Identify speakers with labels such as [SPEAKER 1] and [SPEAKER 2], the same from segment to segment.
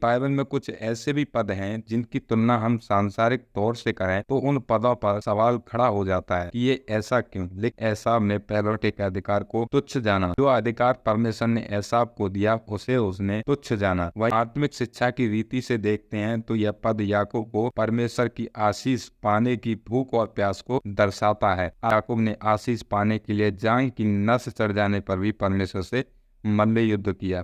[SPEAKER 1] Bible में कुछ ऐसे भी पद हैं जिनकी तुलना हम सांसारिक तौर से करें तो उन पदों पर सवाल खड़ा हो जाता है कि ये ऐसा क्यों। लेकिन एसाव ने पहलौठे के अधिकार को तुच्छ जाना। जो अधिकार परमेश्वर ने एसाव को दिया उसे उसने तुच्छ जाना। वही आत्मिक शिक्षा की रीति से देखते हैं तो यह पद याकूब को परमेश्वर की आशीष पाने की भूख और प्यास को दर्शाता है। याकूब ने आशीष पाने के लिए जान की नस चढ़ जाने पर भी परमेश्वर से मल्ल युद्ध किया।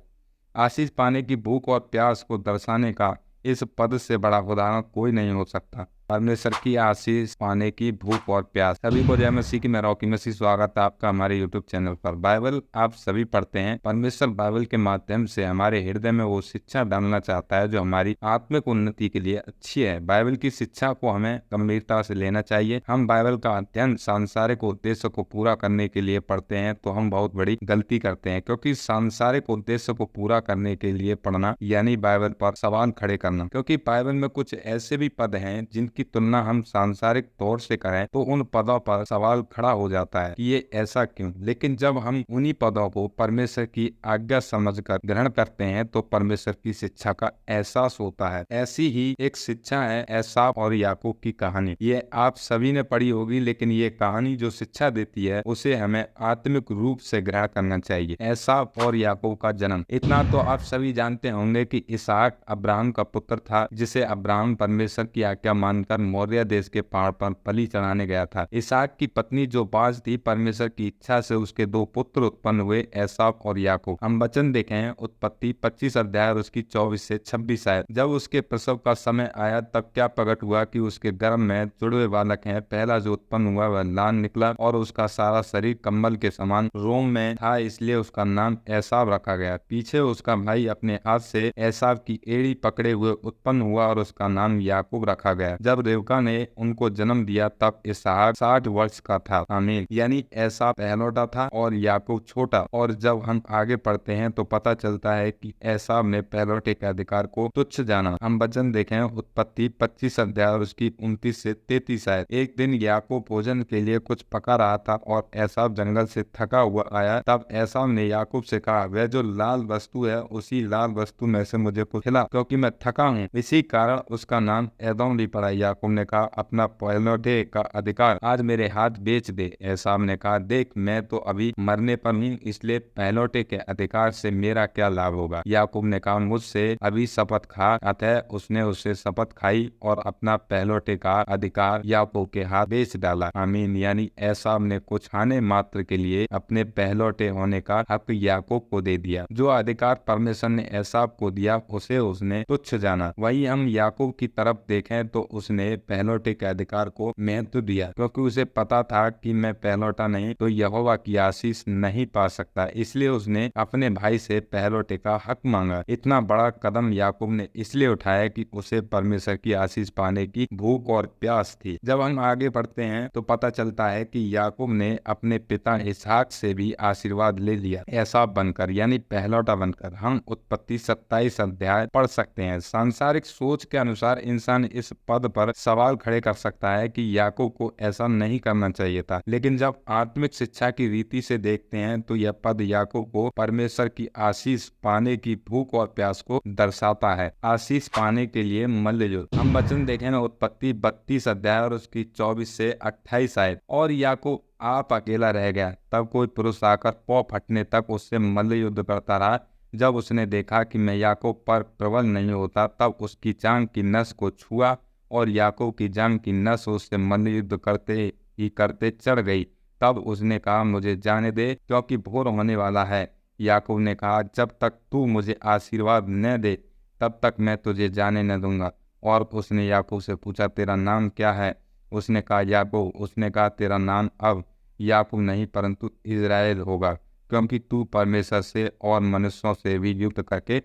[SPEAKER 1] आशीष पाने की भूख और प्यास को दर्शाने का इस पद से बड़ा उदाहरण कोई नहीं हो सकता। परमेश्वर की आशीष पाने की भूख और प्यास। सभी को जय मसीह की। मैं रॉकी मसीह स्वागत है आपका हमारे यूट्यूब चैनल पर। बाइबल आप सभी पढ़ते हैं। परमेश्वर बाइबल के माध्यम से हमारे हृदय में वो शिक्षा डालना चाहता है जो हमारी आत्मिक उन्नति के लिए अच्छी है। बाइबल की शिक्षा को हमें गंभीरता से लेना चाहिए। हम बाइबल का अध्ययन सांसारिक उद्देश्य को पूरा करने के लिए पढ़ते हैं तो हम बहुत बड़ी गलती करते हैं, क्योंकि सांसारिक उद्देश्य को पूरा करने के लिए पढ़ना यानी बाइबल पर सवाल खड़े करना। क्योंकि बाइबल में कुछ ऐसे भी पद हैं जिनकी तुलना हम सांसारिक तौर से करें तो उन पदों पर सवाल खड़ा हो जाता है कि ये ऐसा क्यों। लेकिन जब हम उन्हीं पदों को परमेश्वर की आज्ञा समझकर ग्रहण करते हैं तो परमेश्वर की शिक्षा का एहसास होता है। ऐसी ही एक शिक्षा है एसाव और याकूब की कहानी। ये आप सभी ने पढ़ी होगी, लेकिन ये कहानी जो शिक्षा देती है उसे हमें आत्मिक रूप से ग्रहण करना चाहिए। एसाव और याकूब का जन्म। इतना तो आप सभी जानते होंगे कि इसहाक अब्राहम का पुत्र था, जिसे अब्राहम परमेश्वर की आज्ञा मानकर मौर्य देश के पहाड़ पर बलि चढ़ाने गया था। इसहाक की पत्नी जो बाज थी, परमेश्वर की इच्छा से उसके दो पुत्र उत्पन्न हुए, एसाव और याकूब। हम वचन देखें उत्पत्ति 25 अध्याय और उसकी 24 से 26 आयत। जब उसके प्रसव का समय आया तब क्या प्रकट हुआ कि उसके गर्भ में जुड़वे बालक हैं। पहला जो उत्पन्न हुआ वह लाल निकला और उसका सारा शरीर कम्बल के समान रोम में था, इसलिए उसका नाम एसाव रखा गया। पीछे उसका भाई अपने हाथ से एसाव की एड़ी पकड़े हुए उत्पन्न हुआ और उसका नाम याकूब रखा गया। जब रेवका ने उनको जन्म दिया तब इसहाक 60 वर्ष का था। आमीन। यानी एसाव पहलौठा था और याकूब छोटा। और जब हम आगे पढ़ते हैं तो पता चलता है कि एसाव ने पहलौठे के अधिकार को तुच्छ जाना। हम वचन देखें उत्पत्ति 25 अध्याय और उसकी 29 से 33 आयत। एक दिन याकूब भोजन के लिए कुछ पका रहा था और एसाव जंगल से थका हुआ आया। तब एसाव ने याकूब से कहा, वह जो लाल वस्तु है उसी लाल वस्तु में से मुझे कुछ खिला, क्योंकि मैं थका हूँ। इसी कारण उसका नाम एदोम भी पड़ा। याकूब ने कहा, अपना पहलौठे का अधिकार आज मेरे हाथ बेच दे। एसाव ने कहा, देख मैं तो अभी मरने पर हूँ, इसलिए पहलौठे के अधिकार से मेरा क्या लाभ होगा। याकूब ने कहा, मुझसे अभी शपथ खा। अतः उसने उससे शपथ खाई और अपना पहलौठे का अधिकार याकूब के हाथ बेच डाला। आमीन। यानी एसाव ने कुछ खाने मात्र के लिए अपने पहलौठे होने का हक याकूब को दे दिया। जो अधिकार परमेश्वर ने एसाव को दिया उसे उसने तुच्छ जाना। वही हम याकूब की तरफ देखें तो उसने पहलौठे के अधिकार को महत्व दिया, क्योंकि उसे पता था कि मैं पहलौठा नहीं तो यहोवा की आशीष नहीं पा सकता। इसलिए उसने अपने भाई से पहलौठे का हक मांगा। इतना बड़ा कदम याकूब ने इसलिए उठाया कि उसे परमेश्वर की आशीष पाने की भूख और प्यास थी। जब हम आगे बढ़ते हैं तो पता चलता है कि याकूब ने अपने पिता इसहाक से भी आशीर्वाद ले लिया, एसाव बनकर यानी पहलौठा बनकर। हम उत्पत्ति 27 अध्याय पढ़ सकते हैं। सांसारिक सोच के अनुसार इंसान इस पद पर सवाल खड़े कर सकता है कि याकूब को ऐसा नहीं करना चाहिए था, लेकिन जब आत्मिक शिक्षा की रीति से देखते हैं तो यह पद याकूब को परमेश्वर की आशीष पाने की भूख और प्यास को दर्शाता है। आशीष पाने के लिए मल्ल युद्ध। हम वचन देखें ना उत्पत्ति 32 अध्याय और उसकी 24 से 28 आयत। और याकूब आप अकेला रह गया, तब कोई पुरुष आकर पौ फटने तक उससे मल्ल युद्ध करता रहा। जब उसने देखा कि मैं याकूब पर प्रबल नहीं होता, तब उसकी जांघ की नस को छुआ और याकूब की जांघ की नस उससे मल्ल युद्ध करते ही करते चढ़ गई। तब उसने कहा, मुझे जाने दे, क्योंकि भोर होने वाला है। याकूब ने कहा, जब तक तू मुझे आशीर्वाद न दे तब तक मैं तुझे जाने न दूंगा। और उसने याकूब से पूछा, तेरा नाम क्या है? उसने कहा, याकूब। उसने कहा, तेरा नाम अब याकूब नहीं परंतु इज़राइल होगा, क्योंकि तू परमेश्वर से और मनुष्यों से भी युद्ध करके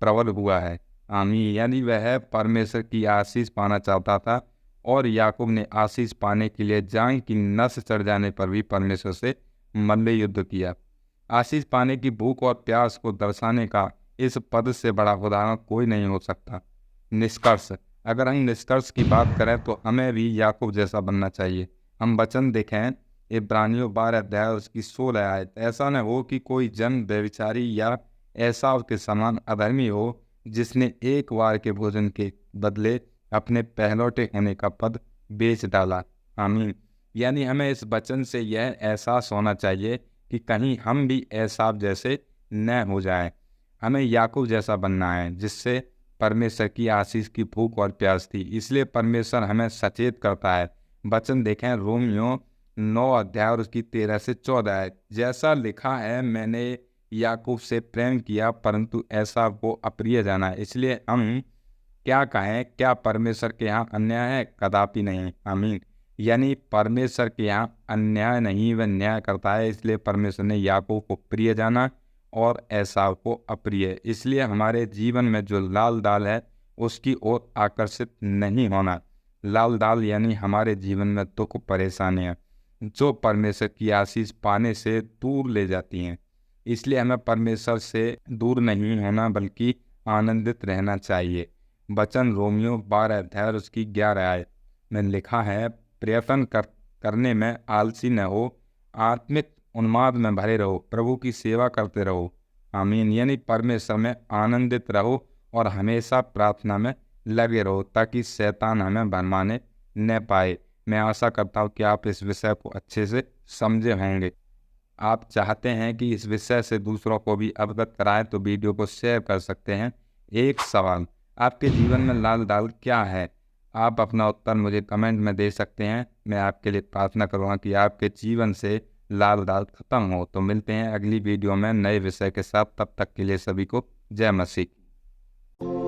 [SPEAKER 1] प्रबल हुआ है। आमीन। यानी वह परमेश्वर की आशीष पाना चाहता था और याकूब ने आशीष पाने के लिए जांघ की नस चढ़ जाने पर भी परमेश्वर से मल्ल युद्ध किया। आशीष पाने की भूख और प्यास को दर्शाने का इस पद से बड़ा उदाहरण कोई नहीं हो सकता। निष्कर्ष। अगर हम निष्कर्ष की बात करें तो हमें भी याकूब जैसा बनना चाहिए। हम वचन देखें इब्रानियों 12 अध्याय उसकी 16 आयत। ऐसा न हो कि कोई जन व्यभिचारी या एसाव के समान अधर्मी हो, जिसने एक बार के भोजन के बदले अपने पहलौठे होने का पद बेच डाला। आमीन। यानी हमें इस वचन से यह एहसास होना चाहिए कि कहीं हम भी एसाव जैसे न हो जाएं। हमें याकूब जैसा बनना है, जिससे परमेश्वर की आशीष की भूख और प्यास थी। इसलिए परमेश्वर हमें सचेत करता है। वचन देखें रोमियो 9 अध्याय और उसकी 13 से 14 है। जैसा लिखा है, मैंने याकूब से प्रेम किया परंतु एसाव को अप्रिय जाना। इसलिए हम क्या कहें, क्या परमेश्वर के यहाँ अन्याय है? कदापि नहीं। आमीन। यानी परमेश्वर के यहाँ अन्याय नहीं, वह न्याय करता है। इसलिए परमेश्वर ने याकूब को प्रिय जाना और एसाव को अप्रिय। इसलिए हमारे जीवन में जो लाल दाल है उसकी ओर आकर्षित नहीं होना। लाल दाल यानी हमारे जीवन में दुख परेशानियां जो परमेश्वर की आशीष पाने से दूर ले जाती हैं। इसलिए हमें परमेश्वर से दूर नहीं होना बल्कि आनंदित रहना चाहिए। वचन रोमियो 12 अध्याय और उसकी 11 आयत में लिखा है, प्रयत्न करने में आलसी न हो, आत्मिक उन्माद में भरे रहो, प्रभु की सेवा करते रहो। आमीन। यानी परमेश्वर में आनंदित रहो और हमेशा प्रार्थना में लगे रहो ताकि शैतान हमें भरमाने न पाए। मैं आशा करता हूँ कि आप इस विषय को अच्छे से समझे होंगे। आप चाहते हैं कि इस विषय से दूसरों को भी अवगत कराएं तो वीडियो को शेयर कर सकते हैं। एक सवाल, आपके जीवन में लाल दाल क्या है? आप अपना उत्तर मुझे कमेंट में दे सकते हैं। मैं आपके लिए प्रार्थना करूँगा कि आपके जीवन से लाल दाल खत्म हो। तो मिलते हैं अगली वीडियो में नए विषय के साथ। तब तक के लिए सभी को जय मसीह।